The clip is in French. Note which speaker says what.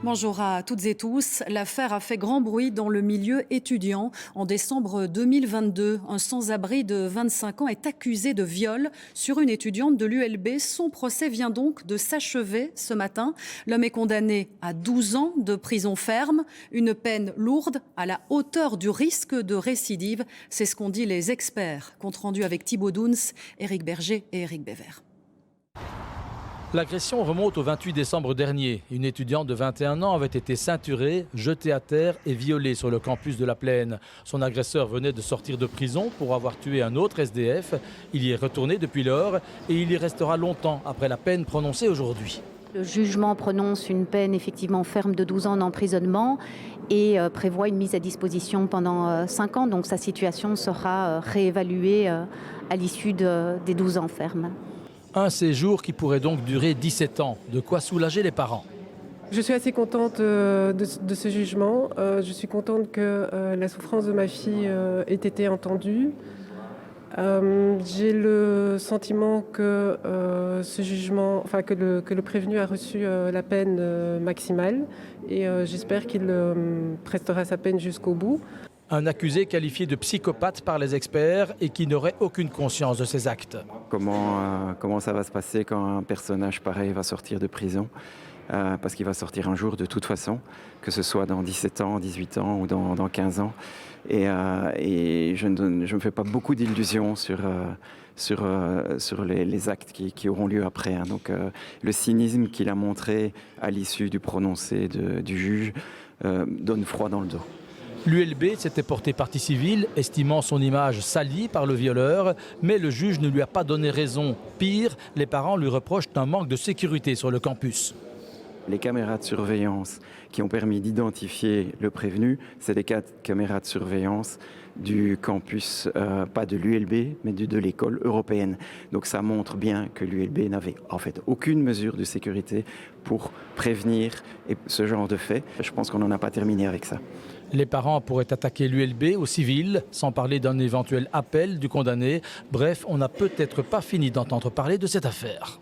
Speaker 1: Bonjour à toutes et tous. L'affaire a fait grand bruit dans le milieu étudiant. En décembre 2022, un sans-abri de 25 ans est accusé de viol sur une étudiante de l'ULB. Son procès vient donc de s'achever ce matin. L'homme est condamné à 12 ans de prison ferme, une peine lourde à la hauteur du risque de récidive. C'est ce qu'ont dit les experts. Compte rendu avec Thibaut Douns, Éric Berger et Éric Bévert.
Speaker 2: L'agression remonte au 28 décembre dernier. Une étudiante de 21 ans avait été ceinturée, jetée à terre et violée sur le campus de la Plaine. Son agresseur venait de sortir de prison pour avoir tué un autre SDF. Il y est retourné depuis lors et il y restera longtemps après la peine prononcée aujourd'hui.
Speaker 3: Le jugement prononce une peine effectivement ferme de 12 ans d'emprisonnement et prévoit une mise à disposition pendant 5 ans. Donc sa situation sera réévaluée à l'issue des 12 ans fermes.
Speaker 2: Un séjour qui pourrait donc durer 17 ans. De quoi soulager les parents.
Speaker 4: Je suis assez contente de ce jugement. Je suis contente que la souffrance de ma fille ait été entendue. J'ai le sentiment que ce jugement, que le prévenu a reçu la peine maximale et j'espère qu'il prestera sa peine jusqu'au bout.
Speaker 2: Un accusé qualifié de psychopathe par les experts et qui n'aurait aucune conscience de ses actes.
Speaker 5: Comment ça va se passer quand un personnage pareil va sortir de prison parce qu'il va sortir un jour de toute façon, que ce soit dans 17 ans, 18 ans ou dans 15 ans. Et je ne me fais pas beaucoup d'illusions sur les actes qui auront lieu après. Donc le cynisme qu'il a montré à l'issue du prononcé du juge donne froid dans le dos.
Speaker 2: L'ULB s'était porté partie civile, estimant son image salie par le violeur, mais le juge ne lui a pas donné raison. Pire, les parents lui reprochent un manque de sécurité sur le campus.
Speaker 5: Les caméras de surveillance qui ont permis d'identifier le prévenu, c'est des caméras de surveillance du campus, pas de l'ULB, mais de l'école européenne. Donc ça montre bien que l'ULB n'avait en fait aucune mesure de sécurité pour prévenir ce genre de fait. Je pense qu'on n'en a pas terminé avec ça.
Speaker 2: Les parents pourraient attaquer l'ULB au civil, sans parler d'un éventuel appel du condamné. Bref, on n'a peut-être pas fini d'entendre parler de cette affaire.